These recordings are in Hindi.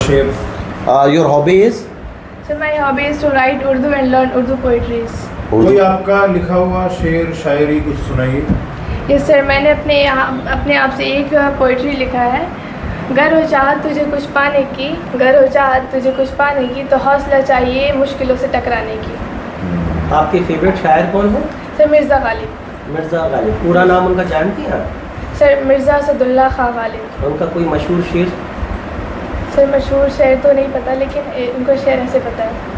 Your hobby is? So my hobby is to write Urdu and learn Urdu poetries. कोई आपका लिखा हुआ शेर शायरी कुछ सुनाइए। यस सर, मैंने अपने आप से एक पोइट्री लिखा है। गर हो चाहत तुझे कुछ पाने की, गर हो चाहत तुझे कुछ पाने की, तो हौसला चाहिए मुश्किलों से टकराने की। आपके फेवरेट शायर कौन है? सर मिर्ज़ा गालिब। मिर्ज़ा गालिब, पूरा नाम उनका जानती हैं? सर मिर्ज़ा असदुल्ला खां गालिब। उनका कोई मशहूर शेर? सर मशहूर शेर तो नहीं पता, लेकिन उनको शेर ऐसे पता है।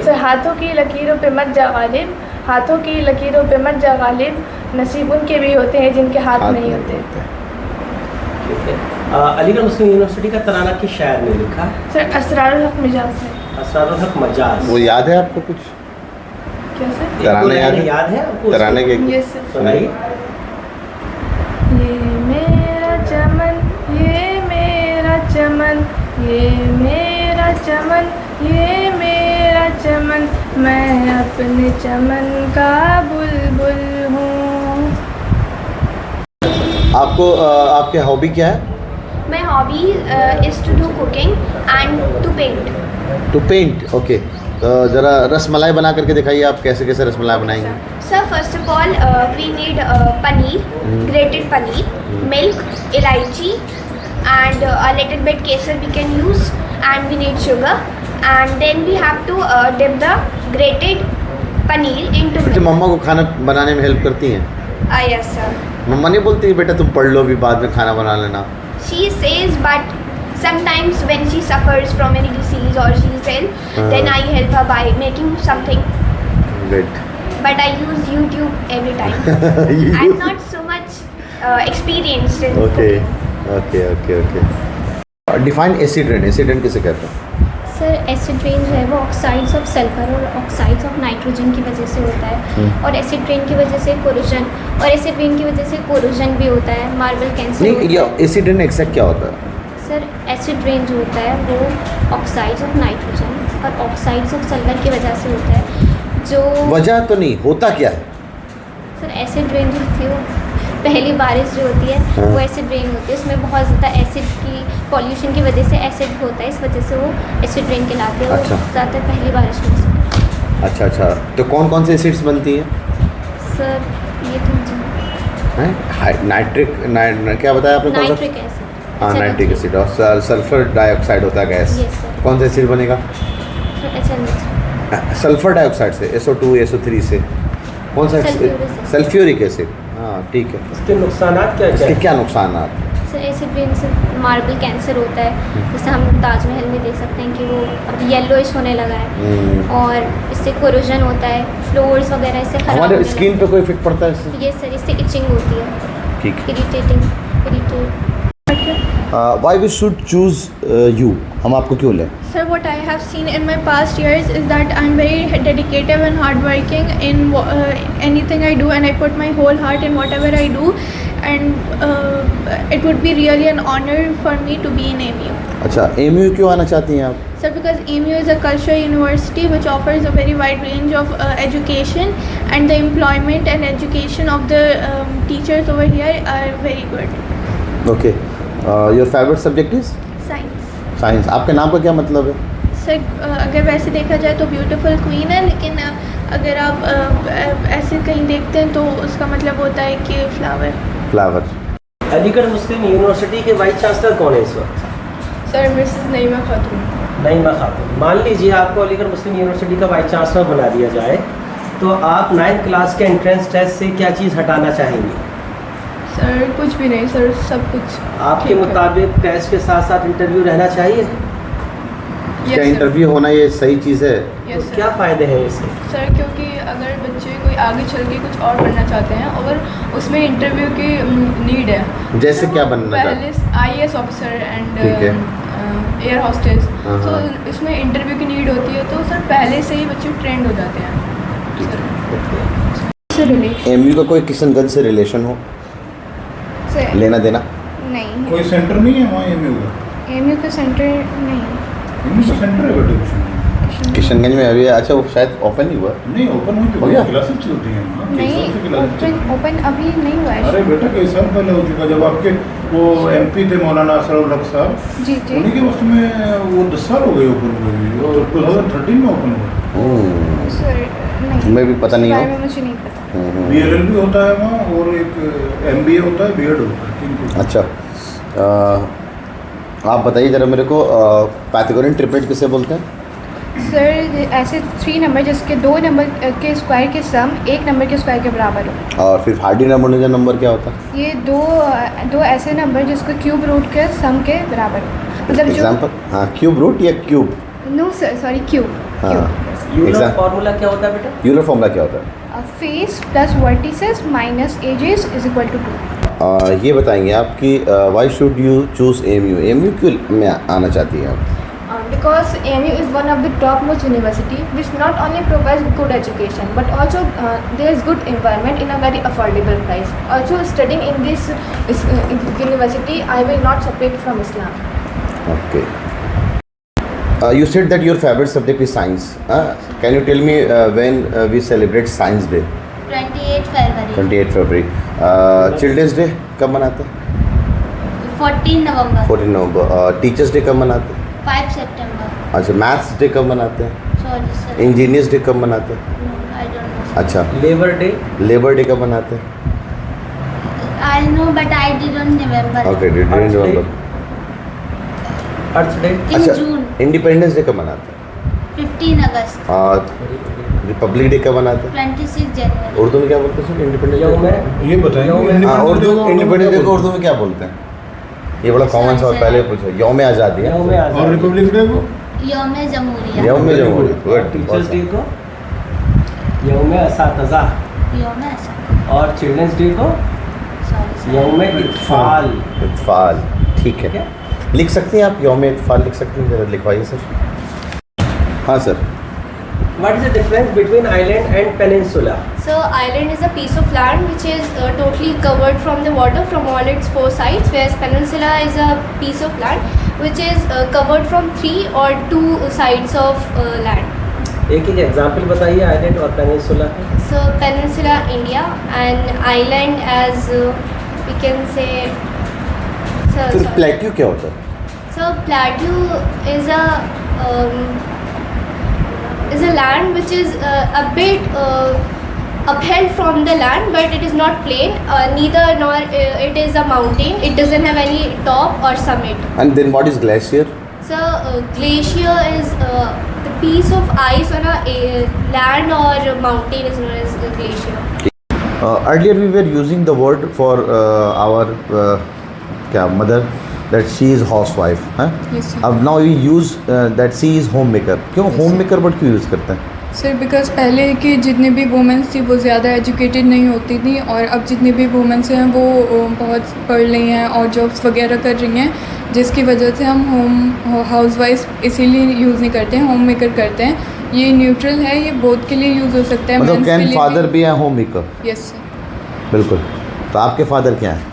सर हाथों की लकीरों पे मत जा गालिब, हाथों की लकीरों पे मत जा गालिब, नसीब उनके भी होते हैं जिनके हाथ नहीं होते। ठीक है। अलीगढ़ मुस्लिम यूनिवर्सिटी का तराना किस शायर ने लिखा? सर असरारुल हक मिजाज है। असरारुल हक मजाज। वो याद है आपको कुछ? क्या सर? तराने याद है आपको? तराने के यस सर। सुनाइए। ये मेरा चमन, ये मेरा चमन, ये मेरा चमन, ये मेरा चमन, मैं अपने चमन का बुलबुल हूँ। आपको आपके हॉबी क्या है? My hobby is to do cooking and to paint. To paint, okay. तो ज़रा रसमलाई बना करके दिखाइए, आप कैसे कैसे रसमलाई बनाएंगे? So first of all, we need paneer, grated paneer, milk, elaichi, and a little bit kesar we can use, and we need sugar, and then we have to dip the grated paneer into अच्छा, milk. मम्मा को खाना बनाने में हेल्प करती हैं? Yes sir. मम्मा नहीं बोलती बेटा तुम पढ़ लो, अभी बाद में खाना बना लेना? She says, but sometimes when she suffers from any disease or she is ill, then I help her by making something. Great. But I use YouTube every time. I'm not so much experienced in okay cooking. Okay okay okay. Define acid rain, acid rain किसे कहते हैं? सर एसिड रेन जो है वो ऑक्साइड्स ऑफ सल्फर और ऑक्साइड्स ऑफ नाइट्रोजन की वजह से होता है, और एसिड रेन की वजह से कोरोजन, और एसिड रेन की वजह से कोरोजन भी होता है, मार्बल कैंसर नहीं, होता ये है। एसिड रेन एक्सैक्ट क्या होता है? सर एसिड रेन जो होता है वो ऑक्साइड्स ऑफ नाइट्रोजन और ऑक्साइड्स ऑफ सल्फर की वजह से होता है। जो वजह तो नहीं, होता क्या है? सर एसिड रेन जो होती है वो पहली बारिश जो होती है वो एसिड रेन होती है, उसमें बहुत ज़्यादा एसिड की पॉल्यूशन की वजह से एसिड होता है, इस वजह से वो एसिड रेन कहलाते हैं। अच्छा। वो ज़्यादातर पहली बारिश में से। अच्छा अच्छा, तो कौन कौन से एसिड्स बनती हैं? सर ये तो मुझे नाइट्रिक क्या बताया आपने? कौन सा? Nitric acid. हाँ, नाइट्रिक एसिड, और सल्फर डाइऑक्साइड होता है गैस। Yes, sir. कौन सा एसिड बनेगा? SN3। सल्फर डाइऑक्साइड से, SO2 SO3 से कौन सा? Sulfuric acid। Sulphuric acid. हाँ ठीक है। इसके नुकसानात क्या इसके क्या? क्या नुकसान हैं? सर एसिड रेन से मार्बल कैंसर होता है, जैसे हम ताजमहल में देख सकते हैं कि वो अब येलोइश होने लगा है, और इससे कोरोजन होता है, फ्लोर्स वगैरह इससे खराब हमारे होने स्किन लगते पे कोई इफेक्ट पड़ता है इससे? हैं। ये सर इससे इचिंग होती है, ठीक है। Irritate. Why we should choose you, हम आपको क्यों लें? Sir, what I have seen in my past years is that I'm very dedicated and hardworking in anything I do, and I put my whole heart in whatever I do, and it would be really an honor for me to be in AMU. अच्छा, AMU क्यों आना चाहती हैं आप? Sir, because AMU is a cultural university which offers a very wide range of education, and the employment and education of the teachers over here are very good. Okay, your favourite subject is Science. Science. आपके नाम का क्या मतलब है? सर अगर वैसे देखा जाए तो ब्यूटीफुल क्वीन है, लेकिन अगर आप ऐसे कहीं देखते हैं तो उसका मतलब होता है कि फ्लावर। फ्लावर। अलीगढ़ मुस्लिम यूनिवर्सिटी के वाइस चांसलर कौन है इस वक्त? सर मिसेस नईमा खातून। नईमा खातून। मान लीजिए आपको अलीगढ़ मुस्लिम यूनिवर्सिटी का वाइस चांसलर बना दिया जाए, तो आप 9th क्लास के एंट्रेंस टेस्ट से क्या चीज़ हटाना चाहेंगी? सर कुछ भी नहीं सर, सब कुछ आपके ठीक है। मुताबिक टेस्ट के साथ साथ इंटरव्यू रहना चाहिए? क्या इंटरव्यू होना ये सही चीज़ है? तो क्या फ़ायदे हैं इससे? सर क्योंकि अगर बच्चे कोई आगे चल के कुछ और बनना चाहते हैं, अगर उसमें इंटरव्यू की नीड है, जैसे तो क्या वो बनना पहले IAS ऑफिसर एंड ठीक है। एयर हॉस्टेस, हाँ, तो हाँ। इसमें इंटरव्यू की नीड होती है, तो सर पहले से ही बच्चे ट्रेंड हो जाते हैं। सर रिलेशन AMU का कोई किशनगंज से रिलेशन हो, से लेना देना? नहीं, कोई सेंटर नहीं है वहाँ AMU का? AMU का सेंटर नहीं, AMU का सेंटर है बट किशनगंज में अभी अच्छा वो शायद ओपन ही हुआ है। नहीं ओपन हुई हो तो गया? क्लासेस चलती हैं हाँ, कई साल से क्लासेस चलती हैं। ओपन अभी नहीं हुआ अरे बेटा कई साल पहले हो चुका, जब आपके वो MP थे मौलाना असरउल हक साहब, जी जी उन्हीं के वक्त में वो 10 साल हो गए ओपन हुए भी, वो तो 2013 में ओपन हुआ। सर नहीं, मैं भी पता नहीं इसके हो। बारे में मुझे नहीं पता। BLL भी होता है वहाँ, और एक MBA होता है, B.Ed होता है, 3 कोर्स। अच्छा आप बताइए ज़रा मेरे को पाइथागोरियन ट्रिपलेट किसे बोलते हैं? सर ऐसे 3 नंबर जिसके 2 नंबर के स्क्वायर के सम 1 नंबर के स्क्वायर के बराबर हो। और फिर हार्डी हार्मोनिक नंबर क्या होता है? ये दो ऐसे नंबर जिसको क्यूब रूट के सम के बराबर हो, मतलब जो एग्जाम्पल हाँ क्यूब रूट या cube? No sir sorry cube. हाँ यूलर Exam- फॉर्मूला क्या होता है बेटा? यूलर फॉर्मूला क्या होता है? Face plus vertices minus edges is equal to 2। ये बताएंगे आप कि why should you choose AMU क्यों में आना चाहती हैं आप? Because AMU is one of the topmost university which not only provides good education but also there is good environment in a very affordable price. Also studying in this university I will not separate from Islam. Okay. You said that your favorite subject is science. Can you tell me when we celebrate Science Day? 28 February, 28 February. Children's Day कब मनाते हैं? 14 November, 14 नवंबर. टीचर्स डे कब मनाते हैं? 5 September. अच्छा मैथ्स डे कब मनाते हैं? Sorry sir. इंजीनियर्स डे कब मनाते हैं? No, I don't know. Sir. अच्छा लेबर डे, लेबर डे कब मनाते हैं? I know but I didn't remember. Okay Earth Day. November. Earth day, In अच्छा June, इंडिपेंडेंस डे कब मनाते हैं? 15 August, और रिपब्लिक डे कब मनाते हैं? 26 January. उर्दू में क्या बोलते हैं? इंडिपेंडेंस यौम डे है। ये बताएंगे हाँ, Independence उर्दू Day को इंडिपेंडेंस डे को क्या उर्दू में क्या बोलते हैं? ये बड़ा कॉमन सा Sorry, पहले sir. पूछो। यौम आज़ादी है। यौम बोलते हैं? और आज़ादी, रिपब्लिक डे को Yom Jamhuriya. यौम Very जमहूरी। good. गुड। टीचर्स डे को यौम असातिज़ा, Yom Asad. और चिल्ड्रंस डे को Sorry sir. यौम इत्फाल। इत्फाल ठीक है। लिख सकती हैं आप यौम इत्फाल लिख सकती हैं? जरा लिखवाइए सर। हाँ sir. What is the difference between island and peninsula? So island is a piece of land which is totally covered from the water from all its 4 sides, whereas peninsula is a piece of land which is covered from 3 or 2 sides of land. एक एक एग्जाम्पल बताइए आइलैंड और पेनिनसुला का। So peninsula India and island as we can say. So, फिर sorry. प्लेट्यू क्या होता है? So plateau is a land which is a bit upheld from the land, but it is not plain. Neither nor it is a mountain. It doesn't have any top or summit. And then what is glacier? So glacier is the piece of ice on a land or mountain is known as a glacier. Earlier we were using the word for our क्या mother that she is housewife है? Yes, sir. अब now we use that she is homemaker. क्यों homemaker word क्यों यूज़ करते हैं? सर बिकॉज पहले के जितने भी वुमेंस थी वो ज़्यादा एजुकेटेड नहीं होती थी, और अब जितनी भी वुमेंस हैं वो बहुत पढ़ रही हैं और जॉब्स वगैरह कर रही हैं, जिसकी वजह से हम हाउसवाइफ इसीलिए यूज़ नहीं करते हैं, होम मेकर करते हैं। ये न्यूट्रल है, ये बोथ के लिए यूज़ हो सकता है। मतलब मेंस के कैन लिए फादर भी है homemaker? Yes sir. बिल्कुल। तो आपके फादर क्या हैं?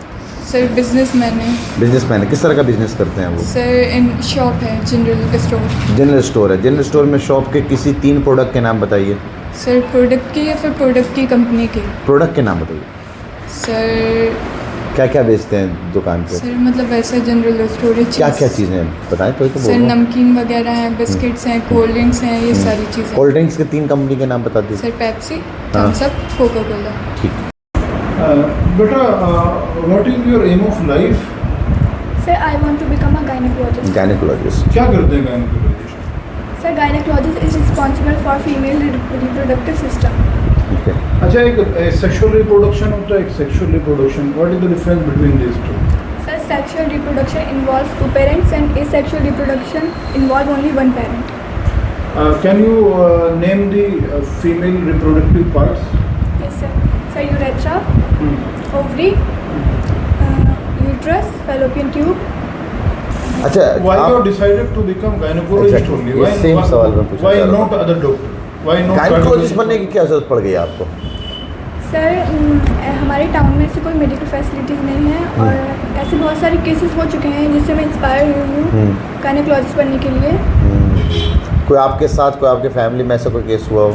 सर बिजनेसमैन है बिजनेसमैन है। किस तरह का बिजनेस करते हैं वो? सर, इन शॉप है, जनरल स्टोर। जनरल स्टोर है। जनरल स्टोर में शॉप के किसी 3 प्रोडक्ट के नाम बताइए। सर प्रोडक्ट की या फिर प्रोडक्ट की कंपनी की? प्रोडक्ट के नाम बताइए। सर क्या क्या बेचते हैं दुकान पे? सर मतलब वैसा जनरल स्टोर है। क्या क्या चीज़ें हैं बताएं तो सर बोलो। नमकीन वगैरह हैं, बिस्किट्स हैं, कोल्ड ड्रिंक्स हैं, ये सारी चीज़ें। कोल्ड ड्रिंक्स के 3 कंपनी के नाम बता दीजिए। सर पेप्सी, हाँ। Thums Up, Coca Cola. ठीक। बेटा what is your aim of life? Sir, I want to become a gynecologist. Gynaecologist. क्या करते हैं gynaecologist? Sir, gynecologist is responsible for female reproductive system. ठीक है। अच्छा, एक सेक्सुअल रिप्रोडक्शन होता है, asexual reproduction. What is the difference between this two? Sir, sexual reproduction involves 2 parents and asexual reproduction involve only 1 parent. Can you name the female reproductive parts? Yes, sir. Sir, urethra, ovary, uterus, fallopian tube. अच्छा Why you आप decided to become gynecologist Exactly. only? ये Why same सवाल मैं पूछना Why चाह रहा not other doctor? Why not gynaecologist बनने की क्या जरूरत पड़ गई आपको? सर हमारे टाउन में ऐसी कोई मेडिकल फैसिलिटीज़ नहीं है और ऐसे बहुत सारे केसेस हो चुके हैं जिससे मैं इंस्पायर हुई हूँ गायनेकोलॉजिस्ट बनने के लिए। कोई आपके साथ, कोई आपके फैमिली में ऐसा कोई केस हुआ हो?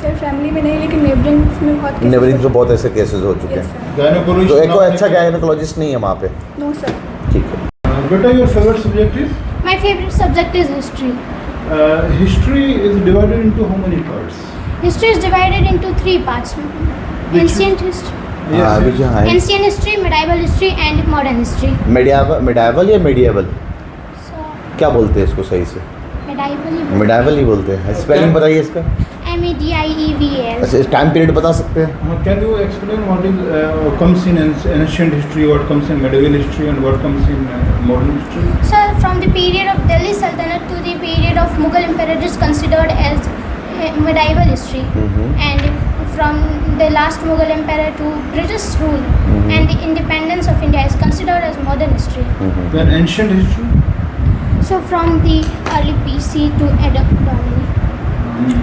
सर फैमिली में नहीं, लेकिन नेबरिंग्स में बहुत cases नेबरिंग तो हो- बहुत ऐसे केसेस हो चुके Yes, हैं। sir. गायनोकोलॉजिस्ट तो एक कोई अच्छा गायनोकोलॉजिस्ट नहीं है वहाँ पे? No sir. ठीक है। बेटा, your favourite subject is? My favorite subject is history. History is divided into how many parts? History is divided into 3 parts. Ancient history, हाँ, which है ancient history, medieval history, and modern history. Medieval या मेडिएवल, So, क्या बोलते हैं इसको सही से? medieval. मिडाइवल ही बोलते हैं। स्पेलिंग बताइए इसका। MEDIEVAL. अच्छा, इस टाइम पीरियड बता सकते हैं? Can you explain what is comes in ancient history, what comes in medieval history, and what comes in modern history? So, from the period of Delhi Sultanate to the period of Mughal Emperor is considered as medieval history, and from the last Mughal Emperor to British rule and the independence of India is considered as modern history. Then ancient history? So, from the early BC to Edward Domini.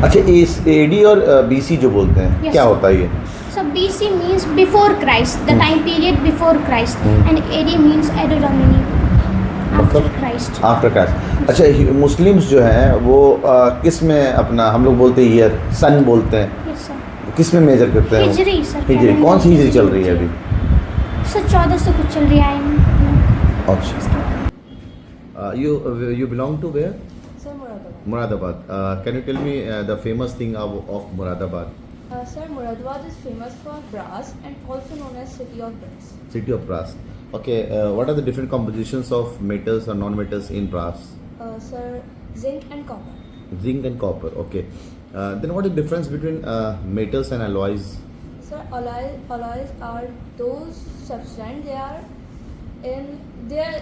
अच्छा, इस AD और BC जो बोलते हैं, Yes, क्या sir. होता है ये? So, BC means before Christ, the time period before Christ, and AD means Edward Domini, after मतलब? Christ. After Christ. अच्छा, मुस्लिम्स जो हैं वो किस में अपना, हम लोग बोलते हैं ईयर, सन बोलते हैं, Yes, sir. किस में मेजर करते हैं? हिजरी, सर। हिजरी। कौन सी हिजरी चल रही है अभी? So, 1400 कुछ चल रही है। अच्छा। You belong to where? Sir, Muradabad. Muradabad. Can you tell me the famous thing of Muradabad? Sir, Muradabad is famous for brass and also known as City of Brass. City of brass. Okay. What are the different compositions of metals or non-metals in brass? Sir, zinc and copper. Zinc and copper. Okay. Then what is the difference between metals and alloys? Sir, alloys are those substances they are in their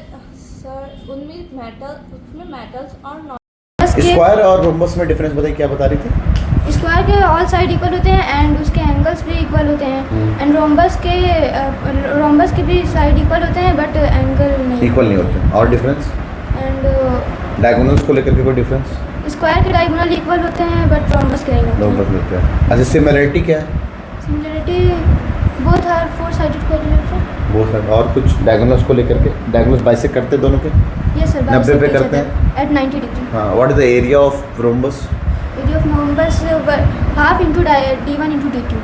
sir उसमें metals और non स्क्वायर और रोम्बस में डिफरेंस बताइए, क्या बता रही थी? स्क्वायर के ऑल साइड इक्वल होते हैं एंड उसके एंगल्स भी इक्वल होते हैं एंड रोम्बस के भी साइड इक्वल होते हैं बट एंगल नहीं इक्वल नहीं होते। और डिफरेंस एंड डायगोनल्स को लेकर के कोई डिफरेंस? स्क्वायर के डायगोनल इक्वल होते हैं बट रोम्बस के नहीं होते रोम्बस में होते हैं। अच्छा, सिमिलरिटी क्या है? Similarity both are four sided coordinator वो सर, और कुछ डायगोनल्स को लेकर के? डायगोनल्स बाइसेक्ट करते हैं दोनों के? यस सर 90 पे करते हैं एट 90 डिग्री हाँ। What is the area of rhombus? Area of rhombus half into d1 into d2